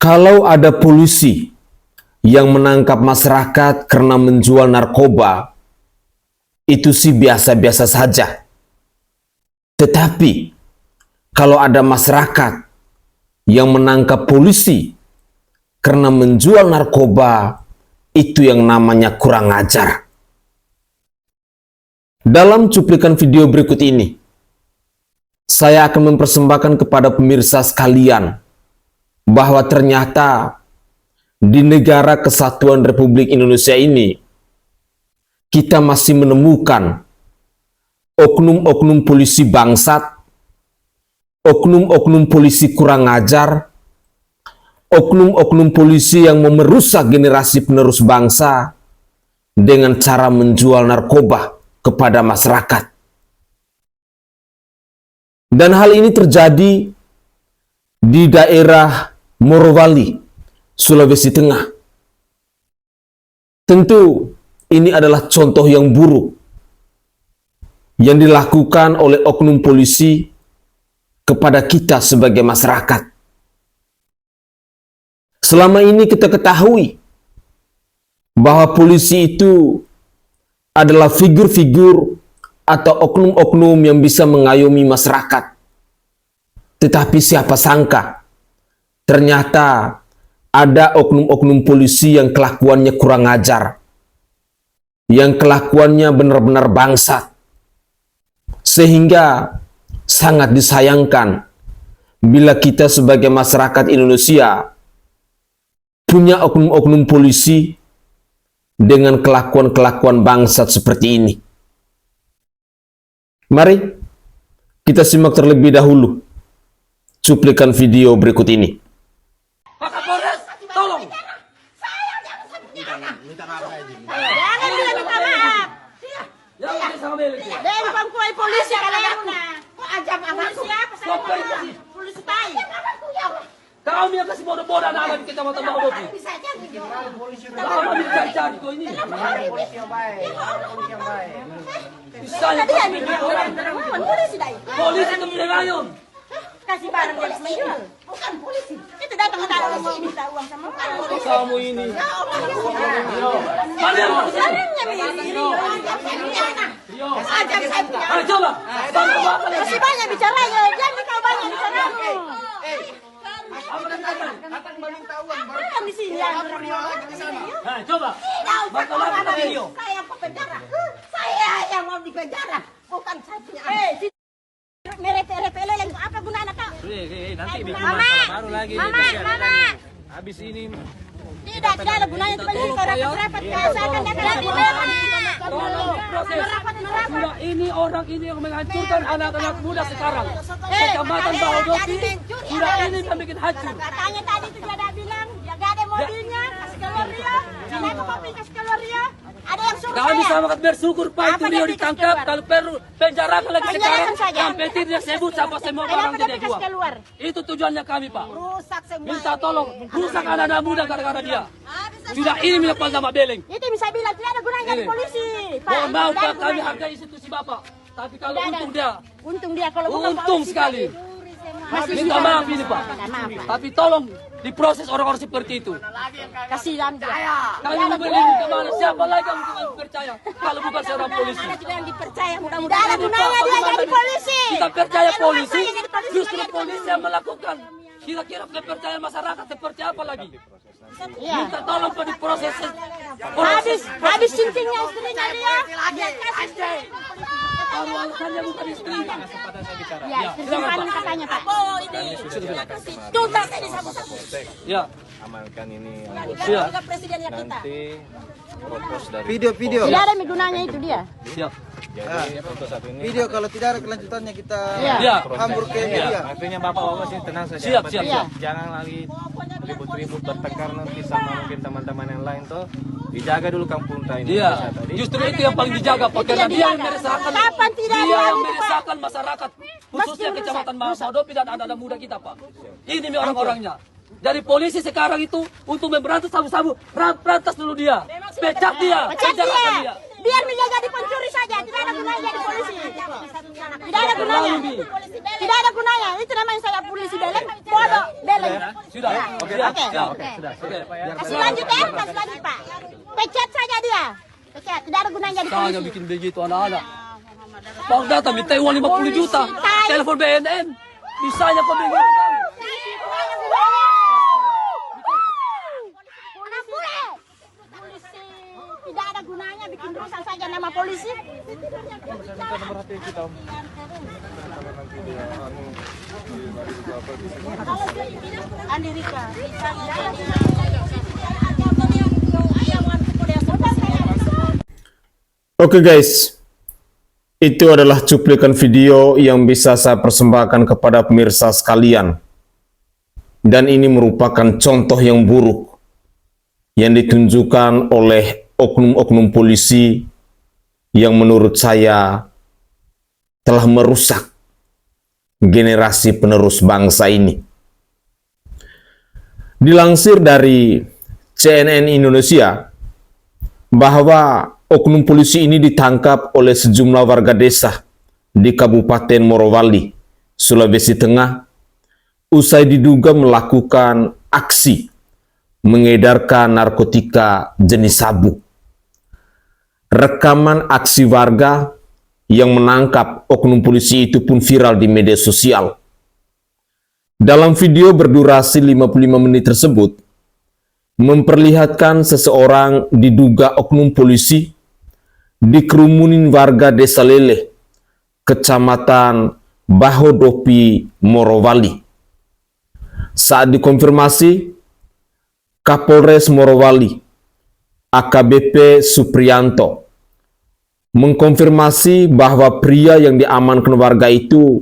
Kalau ada polisi yang menangkap masyarakat karena menjual narkoba, itu sih biasa-biasa saja. Tetapi, kalau ada masyarakat yang menangkap polisi karena menjual narkoba, itu yang namanya kurang ajar. Dalam cuplikan video berikut ini, saya akan mempersembahkan kepada pemirsa sekalian bahwa ternyata di negara Kesatuan Republik Indonesia ini kita masih menemukan oknum-oknum polisi bangsat, oknum-oknum polisi kurang ajar, oknum-oknum polisi yang mau merusak generasi penerus bangsa dengan cara menjual narkoba kepada masyarakat. Dan hal ini terjadi di daerah Morowali, Sulawesi Tengah. Tentu ini adalah contoh yang buruk yang dilakukan oleh oknum polisi kepada kita sebagai masyarakat. Selama ini kita ketahui bahwa polisi itu adalah figur-figur atau oknum-oknum yang bisa mengayomi masyarakat. Tetapi siapa sangka ternyata ada oknum-oknum polisi yang kelakuannya kurang ajar, yang kelakuannya benar-benar bangsat, sehingga sangat disayangkan bila kita sebagai masyarakat Indonesia punya oknum-oknum polisi dengan kelakuan-kelakuan bangsat seperti ini. Mari kita simak terlebih dahulu cuplikan video berikut ini. Pak Kapolres, tolong. Minta maaf aja. Jangan bilang minta maaf. Yang ini sama beli. Dari pangkuai polisi kalian. Kok ajam anakku? Siapa saya? Stop, polisi. Polisi baik. Kami yang kasih bodoh-bodoh anak-anak di Kecamatan Bahodoki. Bisa jadi. Lama dicari-cari kau ini. Polisi yang baik. Polisi yang baik. Bisanya Tadi kau yang bikin bilang orang. orang polisi dai. Polisi itu mengayon. Kasih barang dia menjual. Bukan polisi. Itu datang taruh mau minta uang sama orang. Kamu ini. Mana yang polisi? Barangnya Rio. Ajam saya punya. Ayo coba. Masih banyak bicaranya. Jangan kau banyak bicara. Datang meminta uang. Bukan di sini ya. Nah, coba. Tidak usah Bakal kau apa ada video? saya ke penjara. Saya yang mau di penjara. Bukan saya punya anak. Merepele lagi apa gunanya kak? Nanti bikin Mama, masalah baru lagi. mama. Habis ini. Tidak ada gunanya itu bagi kau rapat saya akan dapat di mana? Tolong proses. Merapat. Sudah ini orang ini yang menghancurkan anak-anak muda sekarang. Kecamatan Bahodoki sudah ini yang bikin hancur. Katanya tadi itu dia ada bilang, dia gak ada mobilnya, kasih keluar dia. Kenapa kopi kasih keluar dia? Ada yang suruh Kami saya. sangat bersyukur Pak itu Apa Rio dia ditangkap. keluar? Kalau perlu penjarakan lagi Penjarakan sekarang. saja. Sampai tidak sebut sampai semua Kenapa barang dia tidak kasih jual. keluar? Itu tujuannya kami Pak. Rusak semua. Minta ini. tolong rusak anak-anak muda gara-gara dia. Bisa Sudah ini melepas nama beleng. Itu bisa bilang tidak ada gunanya di Ini. polisi. Mohon maaf tidak ada Pak, kami gunanya. hargai institusi Bapak. Tapi kalau Tidak ada. untung dia, Untung dia kalau bukan untung polisi, sekali. masih Minta bisa. maaf ini Pak. Minta maaf. Tapi tolong diproses orang-orang seperti itu. Kasihan dia. Kami membeli kemana? Siapa lagi yang mungkin percaya kalau bukan seorang polisi? Ada juga yang dipercaya mudah-mudahan. Tidak ada gunanya dia jadi polisi. Kita percaya Ada polisi, luar saya jadi polisi, justru dia jadi polisi yang melakukan. Kira-kira kepercayaan masyarakat seperti apa lagi? Iya. Minta tolong Pak diproses. Habis cincingnya istrinya dia kasih. Kalau alasannya bukan istri. Ya, silakan, Pak. katanya Pak. Oh ini. Tuntas ini sabu-sabu. Ya, amankan ini siap. Juga presidennya kita. nanti propos dari Video. Tidak ada gunanya itu dia. Siap. jadi untuk satu ini Video kalau tidak ada kelanjutannya kita Ya. hambur ke ya, media. artinya bapak-bapak sih tenang saja. Siap, Yang penting siap. jangan lagi ribut-ribut bertengkar nanti sama mungkin teman-teman yang lain tuh dijaga dulu kampung kita ini. Iya. Bisa tadi. Justru itu yang paling dijaga Pak, karena dia yang meresahkan. Kapan tidak Dia ada yang itu, Pak? meresahkan masyarakat, khususnya Meski Kecamatan Bahodoki dan anak-anak muda kita Pak. Ini nih orang-orangnya. Dari polisi sekarang itu untuk memberantas sabu-sabu, berantas dulu dia, pecat dia, Pecat penjarakan dia. Biar menjaga di pencuri saja. Tidak ada gunanya jadi polisi. Tidak ada gunanya. Tidak ada gunanya. Itu namanya saya polisi beleng. Bodoh beleng. Sudah. Oke. Oke. Kasih lanjut ya, kasih lanjut Pak. Pecat saja dia. Pecat, tidak ada gunanya di Saya polisi. bikin begitu anak-anak. Mau datang minta uang 50 juta. Telepon BNN. Bisanya kau begitu. Polisi tidak ada gunanya bikin rusak saja nama polisi. Andi Rika. Oke guys, itu adalah cuplikan video yang bisa saya persembahkan kepada pemirsa sekalian. Dan ini merupakan contoh yang buruk yang ditunjukkan oleh oknum-oknum polisi yang menurut saya telah merusak generasi penerus bangsa ini. Dilansir dari CNN Indonesia bahwa oknum polisi ini ditangkap oleh sejumlah warga desa di Kabupaten Morowali, Sulawesi Tengah, usai diduga melakukan aksi mengedarkan narkotika jenis sabu. Rekaman aksi warga yang menangkap oknum polisi itu pun viral di media sosial. Dalam video berdurasi 55 menit tersebut, memperlihatkan seseorang diduga oknum polisi dikerumunin warga Desa Lele, Kecamatan Bahodopi, Morowali. Saat dikonfirmasi, Kapolres Morowali, AKBP Supriyanto, mengkonfirmasi bahwa pria yang diamankan warga itu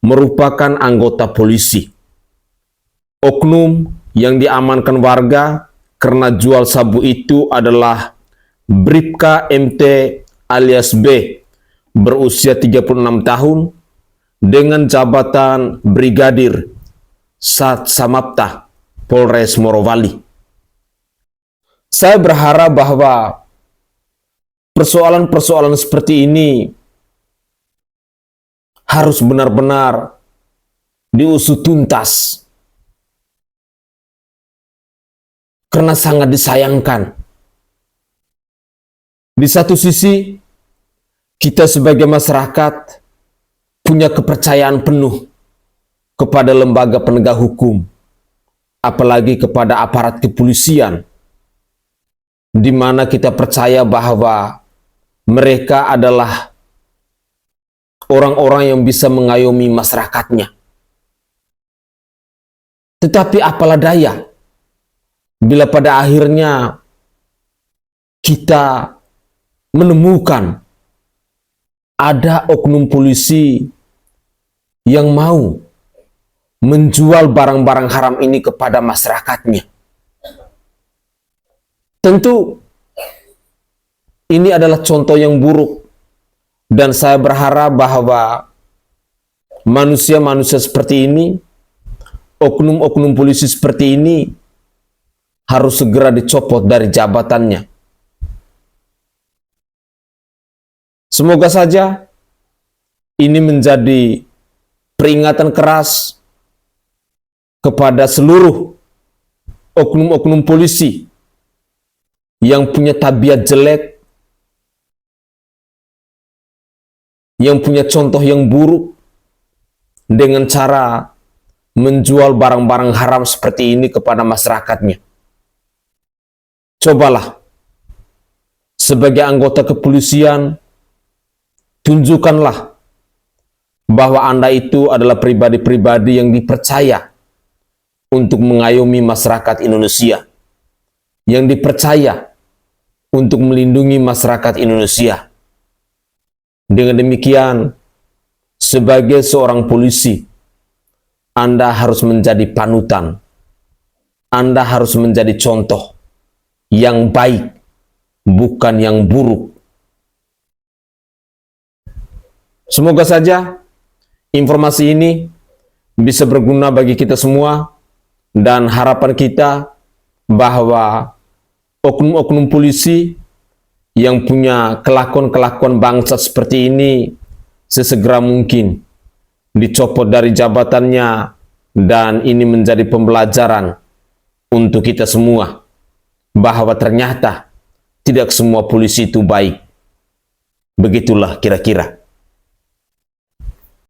merupakan anggota polisi. Oknum yang diamankan warga karena jual sabu itu adalah Bribka MT alias B, berusia 36 tahun, dengan jabatan Brigadir Sat Samapta, Polres Morowali. Saya berharap bahwa persoalan-persoalan seperti ini harus benar-benar diusut tuntas. Karena sangat disayangkan. Di satu sisi, kita sebagai masyarakat punya kepercayaan penuh kepada lembaga penegak hukum, apalagi kepada aparat kepolisian, di mana kita percaya bahwa mereka adalah orang-orang yang bisa mengayomi masyarakatnya. Tetapi apalah daya, bila pada akhirnya kita menemukan ada oknum polisi yang mau menjual barang-barang haram ini kepada masyarakatnya. Tentu ini adalah contoh yang buruk, dan saya berharap bahwa manusia-manusia seperti ini, oknum-oknum polisi seperti ini, harus segera dicopot dari jabatannya. Semoga saja ini menjadi peringatan keras kepada seluruh oknum-oknum polisi yang punya tabiat jelek, yang punya contoh yang buruk dengan cara menjual barang-barang haram seperti ini kepada masyarakatnya. Cobalah sebagai anggota kepolisian, tunjukkanlah bahwa Anda itu adalah pribadi-pribadi yang dipercaya untuk mengayomi masyarakat Indonesia, yang dipercaya untuk melindungi masyarakat Indonesia. Dengan demikian, sebagai seorang polisi, Anda harus menjadi panutan. Anda harus menjadi contoh yang baik, bukan yang buruk. Semoga saja informasi ini bisa berguna bagi kita semua, dan harapan kita bahwa oknum-oknum polisi yang punya kelakuan-kelakuan bangsat seperti ini sesegera mungkin dicopot dari jabatannya Dan ini menjadi pembelajaran untuk kita semua, bahwa ternyata tidak semua polisi itu baik. Begitulah kira-kira.